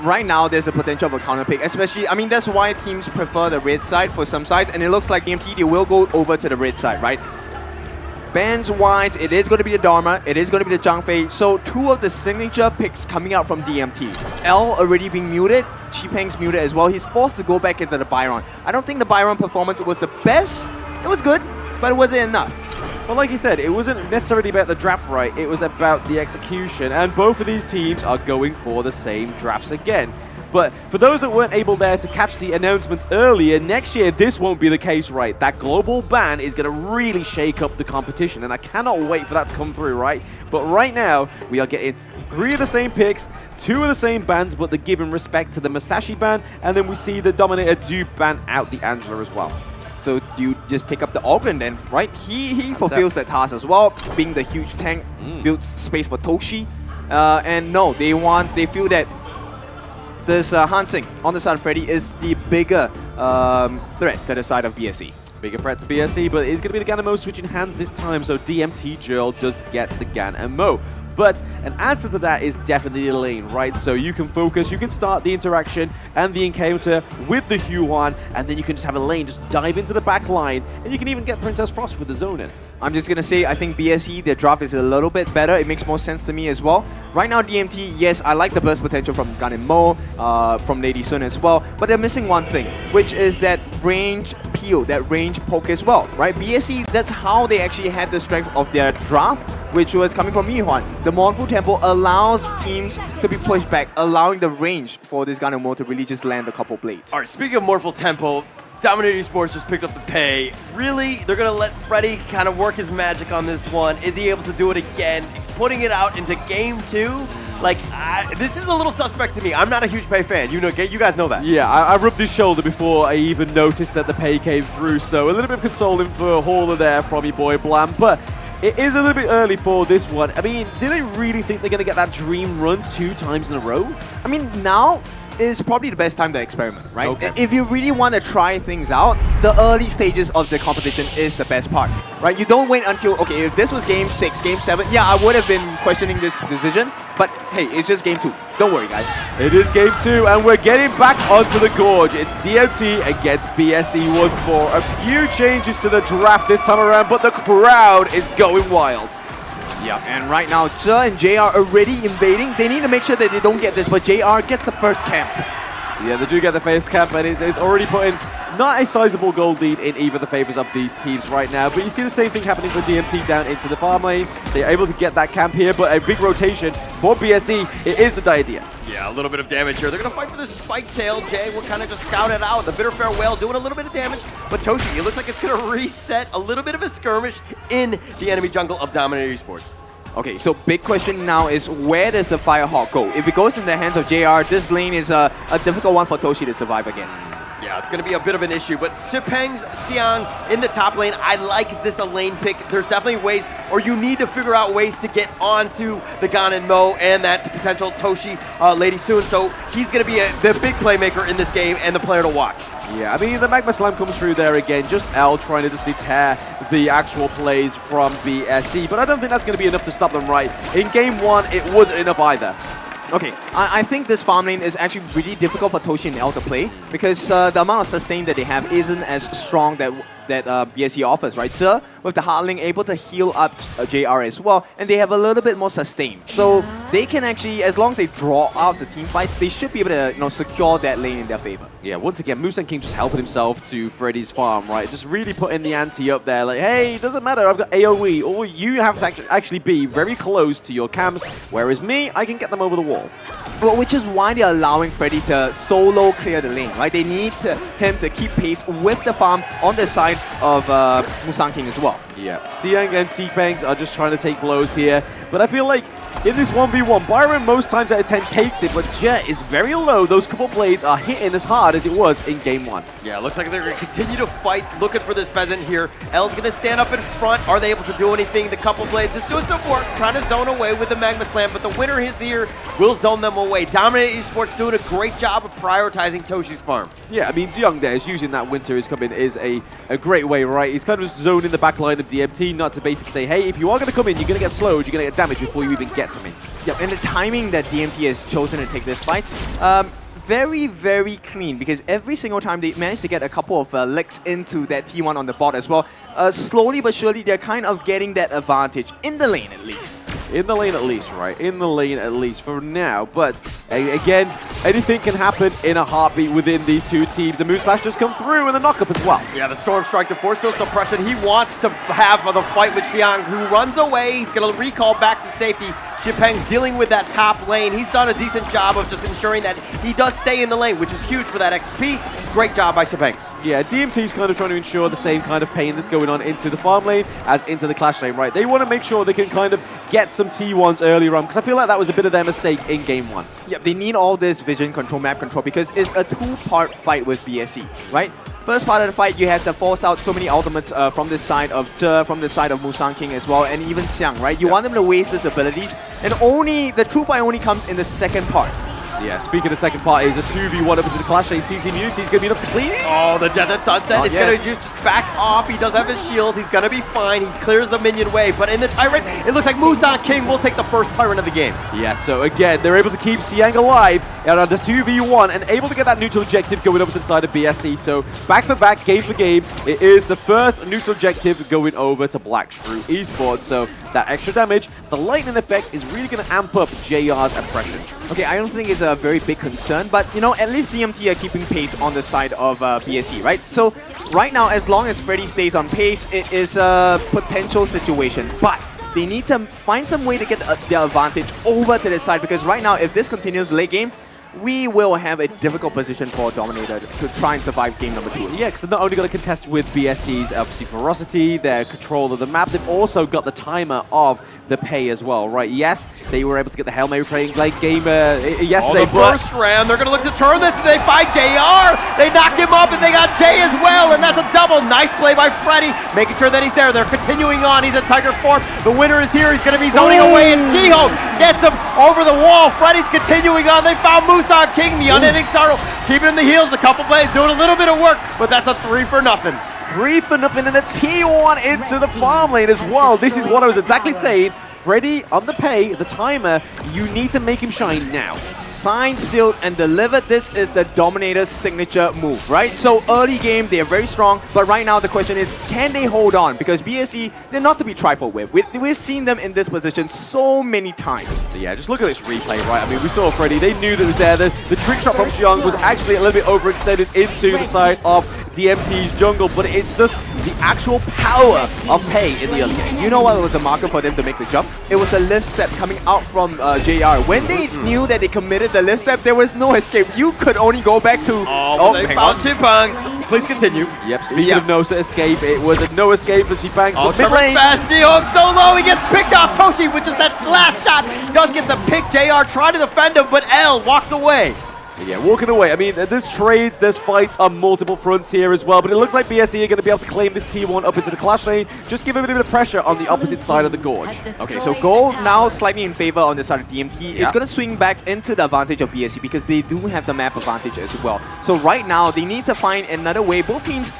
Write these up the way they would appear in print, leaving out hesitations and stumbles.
Right now, there's a potential of a counter pick, especially, I mean, that's why teams prefer the red side for some sides, and it looks like DMT, they will go over to the red side, right? Bans-wise, it is going to be the Dharma, it is going to be the Zhang-Fei, so two of the signature picks coming out from DMT. L already being muted, Xipeng's muted as well, he's forced to go back into the Byron. I don't think the Byron performance was the best, it was good, but it wasn't enough. Well, like you said, it wasn't necessarily about the draft right, it was about the execution, and both of these teams are going for the same drafts again. But for those that weren't able there to catch the announcements earlier, next year this won't be the case, right? That global ban is going to really shake up the competition, and I cannot wait for that to come through, right? But right now, we are getting 3 of the same picks, 2 of the same bans, but they're giving respect to the Masashi ban, and then we see the Dominator do ban out the Angela as well. So you just take up the Organ then, right? He fulfills that task as well, being the huge tank, builds space for Toshi. And no, they feel that this Hansing on the side of Freddy is the bigger threat to the side of BSE. Bigger threat to BSE, but it's going to be the Gan and Mo switching hands this time, so DMT Jurl does get the Gan and Mo. But an answer to that is definitely the lane, right? So you can focus, you can start the interaction and the encounter with the Huan, and then you can just have a lane, just dive into the back line, and you can even get Princess Frost with the zone in. I'm just going to say, I think BSE, their draft is a little bit better. It makes more sense to me as well. Right now, DMT, yes, I like the burst potential from Gan and Mo, from Lady Sun as well, but they're missing one thing, which is that range peel, that range poke as well, right? BSE, that's how they actually had the strength of their draft, which was coming from Yihuan. The Mournful Temple allows teams to be pushed back, allowing the range for this Gan and Mo to really just land a couple blades. All right, speaking of Mournful Temple, Dominator Esports just picked up the pay. Really, they're going to let Freddy kind of work his magic on this one. Is he able to do it again? Putting it out into game 2? Like, this is a little suspect to me. I'm not a huge Pei fan. You guys know that. Yeah, I rubbed his shoulder before I even noticed that the Pei came through. So a little bit of consoling for Hauler there from your boy Blam. But it is a little bit early for this one. I mean, do they really think they're going to get that dream run 2 times in a row? I mean, now is probably the best time to experiment, right? Okay. If you really want to try things out, the early stages of the competition is the best part, right? You don't wait until, okay, if this was game 6, game 7, yeah, I would have been questioning this decision, but hey, it's just game 2. Don't worry, guys. It is game 2, and we're getting back onto the gorge. It's DMT against BSE once more. A few changes to the draft this time around, but the crowd is going wild. Yeah, and right now, Zhe and JR are already invading. They need to make sure that they don't get this, but JR gets the first camp. Yeah, they do get the first camp, and it's already putting not a sizable gold lead in either of the favors of these teams right now. But you see the same thing happening for DMT down into the farm lane. They're able to get that camp here, but a big rotation for BSE. It is the idea. Yeah, a little bit of damage here. They're going to fight for the Spike Tail. Jay will kind of just scout it out. The Bitter Farewell doing a little bit of damage. But Toshi, it looks like it's going to reset a little bit of a skirmish in the enemy jungle of Dominator Esports. Okay, so big question now is where does the Firehawk go? If it goes in the hands of JR, this lane is a difficult one for Toshi to survive again. Yeah, it's going to be a bit of an issue, but Xipeng's Xiang in the top lane, I like this a lane pick. There's definitely ways, or you need to figure out ways to get onto the Gan and Mo and that potential Toshi Lady Sun. So he's going to be the big playmaker in this game and the player to watch. Yeah, I mean, the Magma Slam comes through there again, just L trying to just deter the actual plays from BSE, but I don't think that's going to be enough to stop them, right? In game 1, it wasn't enough either. Okay, I think this farm lane is actually really difficult for Toshi and L to play because the amount of sustain that they have isn't as strong that BSE offers, right? Zhe, with the Heartling, able to heal up JR as well, and they have a little bit more sustain. So they can actually, as long as they draw out the team fights, they should be able to secure that lane in their favor. Yeah, once again, Musan King just helping himself to Freddy's farm, right? Just really putting the ante up there, like, hey, it doesn't matter, I've got AoE, or you have to actually be very close to your camps, whereas me, I can get them over the wall. Well, which is why they're allowing Freddy to solo clear the lane, right? They need him to keep pace with the farm on the side of Musan King as well. Yeah, Xiang and Xipeng are just trying to take blows here, but I feel like in this 1v1, Byron most times out of 10 takes it, but Jet is very low. Those couple blades are hitting as hard as it was in game 1. Yeah, looks like they're going to continue to fight, looking for this pheasant here. L's going to stand up in front. Are they able to do anything? The couple blades just doing some work, trying to zone away with the Magma Slam, but the winner is here, will zone them away. Dominator Esports doing a great job of prioritizing Toshi's farm. Yeah, I mean, Xiang there is using that winter is coming is a great way, right? He's kind of just zoning the back line of DMT, not to basically say, hey, if you are going to come in, you're going to get slowed, you're going to get damaged before you even get get to me. Yep, and the timing that DMT has chosen to take this fight, very, very clean, because every single time they manage to get a couple of licks into that T1 on the bot as well. Slowly but surely, they're kind of getting that advantage, in the lane at least. In the lane at least, right? In the lane at least for now. But again, anything can happen in a heartbeat within these two teams. The Moon Slash just come through and the knock-up as well. Yeah, the Storm Strike, the Force Field Suppression. He wants to have the fight with Xiang, who runs away. He's going to recall back to safety. Xipeng's dealing with that top lane. He's done a decent job of just ensuring that he does stay in the lane, which is huge for that XP. Great job by Xipeng. Yeah, DMT's kind of trying to ensure the same kind of pain that's going on into the farm lane as into the clash lane, right? They want to make sure they can kind of get some T1s earlier on, because I feel like that was a bit of their mistake in game one. Yep, they need all this vision control, map control, because it's a two-part fight with BSE, right? First part of the fight, you have to force out so many ultimates from the side of SHREW, from the side of Musang King as well, and even Xiang, right? You want them to waste these abilities, and the true fight only comes in the second part. Yeah, speaking of second part, is a 2v1 up into the clash lane. CC Immunity's going to be enough to clean it. Oh, the Death and Sunset is going to just back off. He does have his shield. He's going to be fine. He clears the minion wave. But in the Tyrant, it looks like Musang King will take the first Tyrant of the game. Yeah, so again, they're able to keep Xiang alive out under 2v1 and able to get that neutral objective going over to the side of BSE. So back for back, game for game, it is the first neutral objective going over to SHREW Esports. So that extra damage, the lightning effect is really going to amp up JR's oppression. Okay, I don't think it's a very big concern, but you know, at least DMT are keeping pace on the side of BSE, right? So right now, as long as Freddy stays on pace, it is a potential situation, but they need to find some way to get their advantage over to the side, because right now, if this continues late game, we will have a difficult position for Dominator to try and survive game number 2. Yeah, because they're not only going to contest with BSE's obviously ferocity, their control of the map, they've also got the timer of the pay as well, right? Yes, they were able to get the Hail Mary playing late game yesterday. The first round, they're going to look to turn this, and they find JR. They knock him up, and they got Jay as well, and that's a double. Nice play by Freddy, making sure that he's there. They're continuing on. He's in Tiger form. The winner is here. He's going to be zoning away, and Jiho gets him over the wall. Freddy's continuing on. They found Musang King, the unending sorrow, keeping him the heels. The couple plays doing a little bit of work, but that's a 3 for nothing. 3 for nothing, and a T1 into the farm lane as well. This is what I was exactly saying. Freddy on the pay, the timer, you need to make him shine now. Signed, sealed, and delivered. This is the Dominator's signature move, right? So early game, they are very strong, but right now the question is, can they hold on? Because BSE, they're not to be trifled with. We've seen them in this position so many times. Yeah, just look at this replay, right? I mean, we saw Freddy, they knew that it was there. The trick shot from Xiang was actually a little bit overextended into the side of DMT's jungle, but it's just the actual power of pay in the early game. You know what was a marker for them to make the jump? It was the lift step coming out from JR. When they knew that they committed the lift step, there was no escape. You could only go back to... They found Xipeng. Please continue. Yep, speaking of no escape, it was a no escape for Xipeng. Mid lane. Jiho so low, he gets picked off. Toshi with just that last shot does get the pick. JR trying to defend him, but L walks away. Yeah, walking away. I mean, there's trades, there's fights on multiple fronts here as well, but it looks like BSE are going to be able to claim this T1 up into the clash lane, just give a bit of pressure on the opposite side of the gorge. Okay, so gold now slightly in favor on the side of DMT. Yeah. It's going to swing back into the advantage of BSE because they do have the map advantage as well. So right now, they need to find another way. Both teams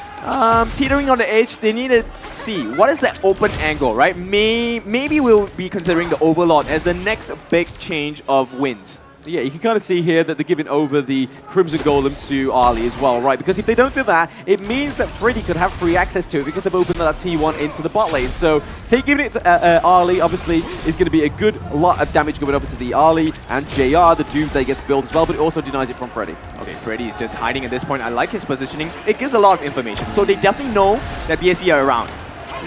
teetering on the edge. They need to see what is that open angle, right? Maybe we'll be considering the Overlord as the next big change of wins. Yeah, you can kind of see here that they're giving over the Crimson Golem to Ali as well, right? Because if they don't do that, it means that Freddy could have free access to it because they've opened that T1 into the bot lane. So giving it to Ali, obviously, is going to be a good lot of damage going over to the Ali and JR. The Doomsday gets built as well, but it also denies it from Freddy. Okay, Freddy is just hiding at this point. I like his positioning. It gives a lot of information. So they definitely know that BSE are around.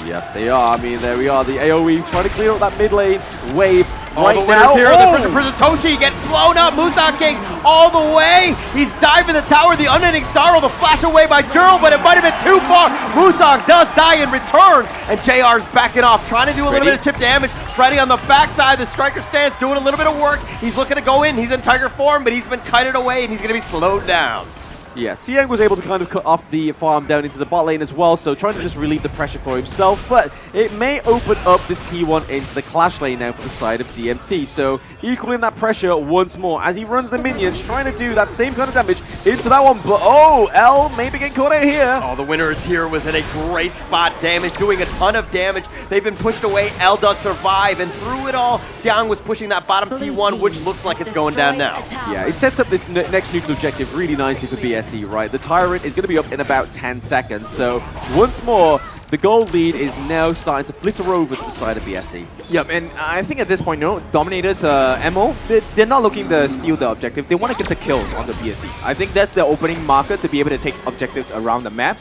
Yes, they are. I mean, there we are. The AoE trying to clear up that mid lane wave. All the winners here, the prison Toshi get blown up. Musang King all the way. He's diving the tower. The unending sorrow, the flash away by Gerald, but it might have been too far. Musang does die in return, and JR's backing off, trying to do a little bit of chip damage. Freddy on the backside, the striker stance, doing a little bit of work. He's looking to go in. He's in Tiger form, but he's been kited away, and he's going to be slowed down. Yeah, Siang was able to kind of cut off the farm down into the bot lane as well, so trying to just relieve the pressure for himself, but it may open up this T1 into the clash lane now for the side of DMT, so equaling that pressure once more as he runs the minions, trying to do that same kind of damage into that one, but oh, L maybe getting caught out here. Oh, the winner is here, was in a great spot, damage, doing a ton of damage. They've been pushed away, L does survive, and through it all, Siang was pushing that bottom T1, which looks like it's going down now. Yeah, it sets up this next neutral objective really nicely for BSE, right? The Tyrant is going to be up in about 10 seconds, so once more, the gold lead is now starting to flitter over to the side of BSE. Yep, and I think at this point, Dominator's MO, they're not looking to steal the objective. They want to get the kills on the BSE. I think that's their opening marker to be able to take objectives around the map.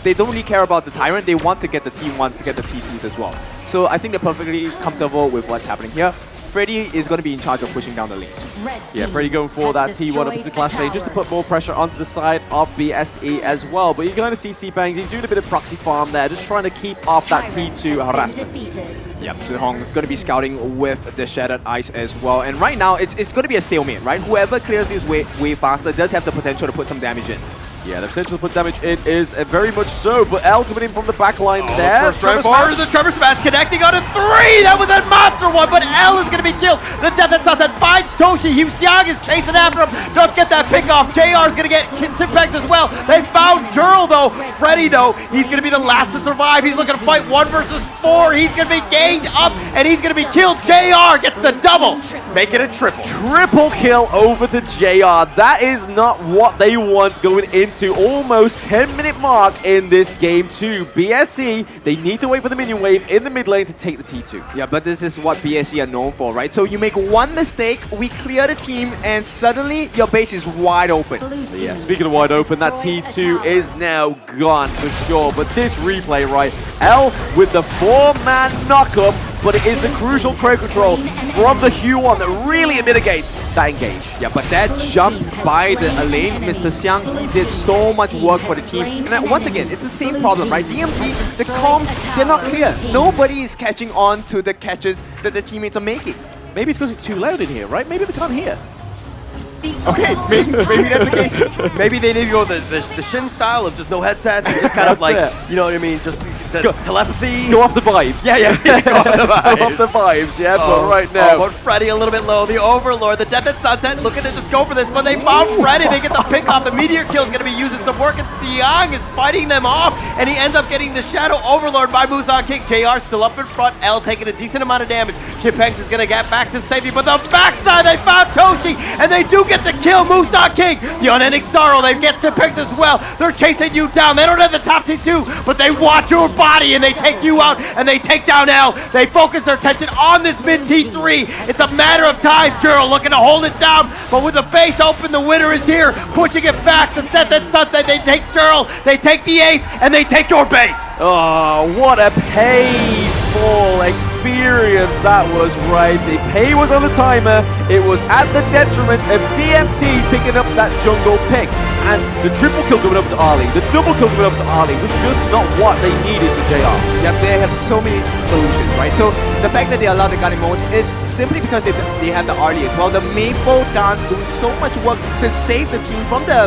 They don't really care about the Tyrant. They want to get the T1s, to get the T2s as well. So I think they're perfectly comfortable with what's happening here. Freddy is going to be in charge of pushing down the lane. Yeah, Freddy going for that T1 up into the clash lane just to put more pressure onto the side of BSE as well. But you're going to see Cpangs, he's doing a bit of proxy farm there, just trying to keep off that T2 harassment. Yep, Zhihong is going to be scouting with the Shattered Ice as well. And right now, it's going to be a stalemate, right? Whoever clears this way faster does have the potential to put some damage in. Yeah, the potential to put damage in is very much so, but L coming in from the back line there. The Trevor Smash connecting on a 3! That was a monster one, but L is going to be killed. The Death and Sunset finds Toshi. Xiang is chasing after him. Don't get that pick off. JR is going to get Simpex as well. They found Jurl though. Freddy though, he's going to be the last to survive. He's looking to fight 1 versus 4. He's going to be ganged up and he's going to be killed. JR gets the double. Make it a triple. Triple kill over to JR. That is not what they want going into almost 10-minute mark in this game 2. BSE, they need to wait for the minion wave in the mid lane to take the T2. Yeah, but this is what BSE are known for, right? So you make one mistake, we clear the team, and suddenly your base is wide open. Yeah, speaking of wide open, that T2 is now gone for sure. But this replay, right? L with the 4-man knockup, but it is the crucial crowd control from the Huon that really mitigates that engage. Yeah, but that jump by the lane, Mr. Xiang, he did so much work for the team. And once again, it's the same problem, right? DMT, the comms, they're not clear. Nobody is catching on to the catches that the teammates are making. Maybe it's because it's too loud in here, right? Maybe they can't hear. Okay, maybe that's the case. Maybe they need to go the Shin style of just no headset, and just kind of like, you know what I mean, just the telepathy. Go off the vibes. Yeah. Go off the vibes. Go off the vibes, yeah, but right now. But Freddy a little bit low. The Overlord, the Death and Sunset looking to just go for this, but they found Freddy. They get the pick off. The Meteor kill is going to be using some work, and Siang is fighting them off, and he ends up getting the Shadow Overlord by Musan King. JR still up in front. L taking a decent amount of damage. Chimpangs is going to get back to safety, but the backside they found Toshi, and they do get the kill. Musan King, the unending sorrow. They get Chimpangs as well. They're chasing you down. They don't have the top T2, but they watch your body, and they take you out, and they take down L. They focus their attention on this mid T3. It's a matter of time. Jurl looking to hold it down, but with the base open, the winner is here, pushing it back. The Death and Sunset, they take Jurl, they take the ace, and they take your base. Oh, what a painful experience that was, right? Pay was on the timer. It was at the detriment of DMT picking up that jungle pick. And the triple kill coming up to Ali, the double kill coming up to Ali was just not what they needed for JR. Yep, they have so many solutions, right? So the fact that they allowed the Gunning mode is simply because they have the RD as well. The Maple dance doing so much work to save the team from the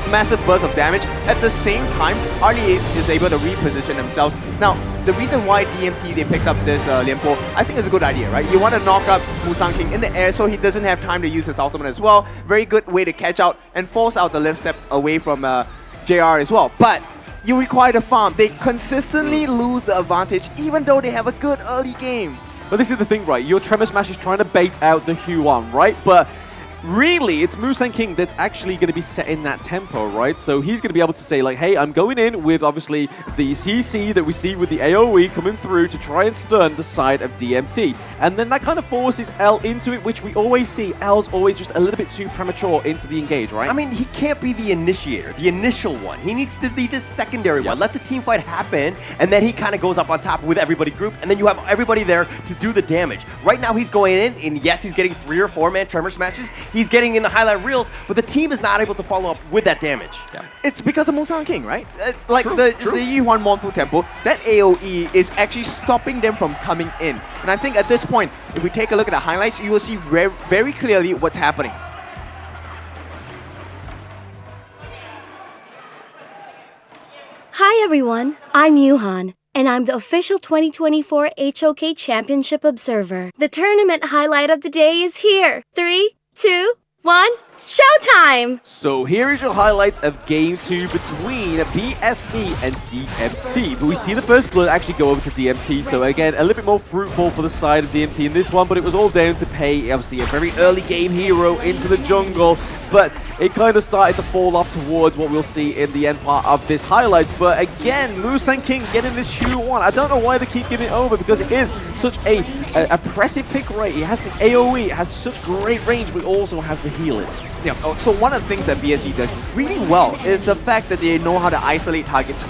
massive burst of damage. At the same time, RD is able to reposition themselves. Now, the reason why DMT, they picked up this Lianpo, I think is a good idea, right? You want to knock up Musan King in the air so he doesn't have time to use his ultimate as well. Very good way to catch out and force out the lift step away from JR as well. But you require the farm. They consistently lose the advantage even though they have a good early game. But this is the thing, right? Your Tremor Smash is trying to bait out the Huon, right? But really, it's Musan King that's actually going to be setting that tempo, right? So he's going to be able to say, like, hey, I'm going in with, obviously, the CC that we see with the AoE coming through to try and stun the side of DMT. And then that kind of forces L into it, which we always see. L's always just a little bit too premature into the engage, right? I mean, he can't be the initiator, the initial one. He needs to be the secondary one. Let the team fight happen, and then he kind of goes up on top with everybody grouped, and then you have everybody there to do the damage. Right now, he's going in, and yes, he's getting 3 or 4-man Tremor Smashes. He's getting in the highlight reels, but the team is not able to follow up with that damage. Yeah. It's because of Musan King, right? Like the Yihuan Monfu Temple, that AoE is actually stopping them from coming in. And I think at this point, if we take a look at the highlights, you will see very clearly what's happening. everyone, I'm Yuhan, and I'm the official 2024 HOK Championship Observer. The tournament highlight of the day is here. 3, 2, 1, showtime! So here is your highlights of Game 2 between BSE and DMT. But we see the first blood actually go over to DMT, so again, a little bit more fruitful for the side of DMT in this one, but it was all down to Pei, obviously a very early game hero into the jungle, but it kind of started to fall off towards what we'll see in the end part of this highlights. But again, Musan King getting this SHREW 1. I don't know why they keep giving it over, because it is such a oppressive pick rate. It has the AoE, it has such great range, but it also has the healing. Yeah, so one of the things that BSE does really well is the fact that they know how to isolate targets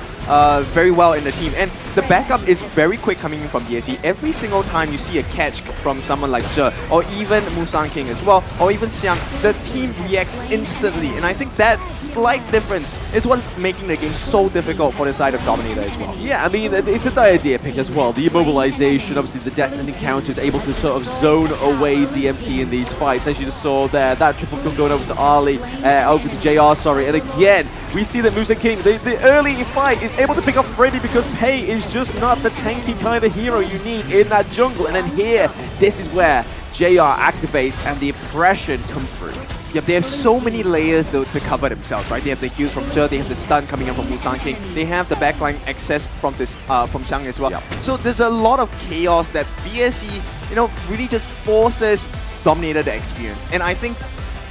very well in the team. And the backup is very quick coming in from BSE. Every single time you see a catch from someone like SHREW, or even Musan King as well, or even Xiang, the team reacts instantly. And I think that slight difference is what's making the game so difficult for the side of Dominator as well. Yeah, I mean, it's a idea pick as well. The immobilization, obviously the Destined Encounter is able to sort of zone away DMT in these fights. As you just saw there, that triple kill going over to Ali, over to JR, sorry. And again, we see that Musan King, the early fight, is able to pick up Freddy because Pei is just not the tanky kind of hero you need in that jungle. And then here, this is where JR activates and the oppression comes through. Yep, they have so many layers to cover themselves, right? They have the heals from SHREW, they have the stun coming in from Musan King, they have the backline access from this from Xiang as well. Yep. So there's a lot of chaos that BSE, really just forces Dominator to experience. And I think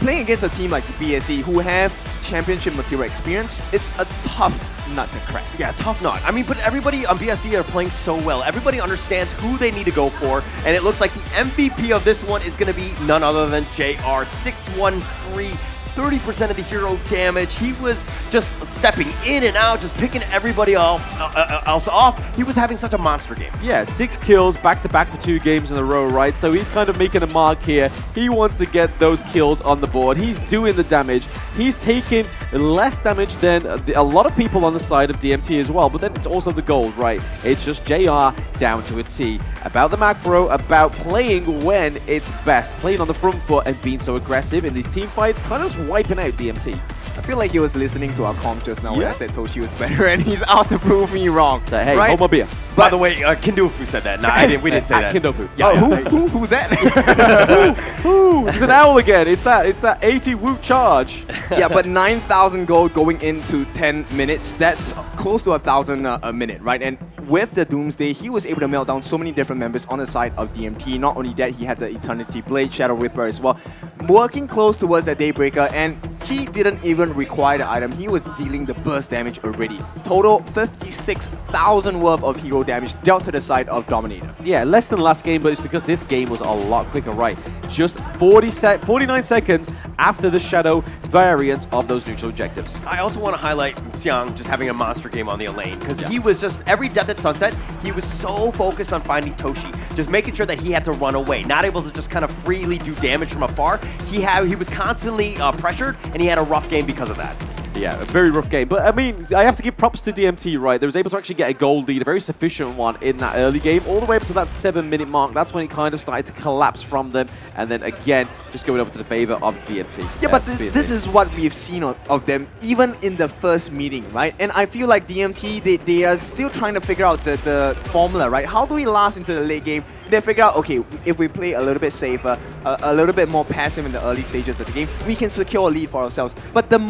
playing against a team like BSE who have championship material experience, it's a tough nut to crack. Yeah, tough nut. I mean, but everybody on BSE are playing so well. Everybody understands who they need to go for, and it looks like the MVP of this one is going to be none other than JR. 613, 30% of the hero damage. He was just stepping in and out, just picking everybody else off. He was having such a monster game. Yeah, 6 kills back-to-back for 2 games in a row, right? So he's kind of making a mark here. He wants to get those kills on the board. He's doing the damage. He's taking less damage than a lot of people on the side of DMT as well, but then it's also the gold, right? It's just JR down to a T. About the macro, about playing when it's best. Playing on the front foot and being so aggressive in these team fights, kind of just wiping out DMT. I feel like he was listening to our comp just now when I said Toshi was better, and he's out to prove me wrong. So hey, right? hold my beer. By the way, Kindofu said that. No, we didn't say that. Kindofu. Yeah, Who's that? It's an owl again. It's that 80 woot charge. Yeah, but 9,000 gold going into 10 minutes, that's close to 1,000 a minute, right? And with the Doomsday, he was able to melt down so many different members on the side of DMT. Not only that, he had the Eternity Blade, Shadow Ripper as well, working close towards that Daybreaker, and he didn't even require the item. He was dealing the burst damage already. Total 56,000 worth of hero damage dealt to the side of Dominator. Yeah, less than last game, but it's because this game was a lot quicker, right? Just 49 seconds after the Shadow variants of those neutral objectives. I also want to highlight Xiang just having a monster game on the Elaine, because he was just, every Death at Sunset, he was so focused on finding Toshi, just making sure that he had to run away, not able to just kind of freely do damage from afar. He was constantly pressured, and he had a rough game because of that. Yeah, a very rough game. But I mean, I have to give props to DMT, right? They was able to actually get a gold lead, a very sufficient one in that early game, all the way up to that 7-minute mark. That's when it kind of started to collapse from them. And then again, just going over to the favor of DMT. Yeah, but this is what we've seen of them, even in the first meeting, right? And I feel like DMT, they are still trying to figure out the formula, right? How do we last into the late game? They figure out, okay, if we play a little bit safer, a little bit more passive in the early stages of the game, we can secure a lead for ourselves. But the more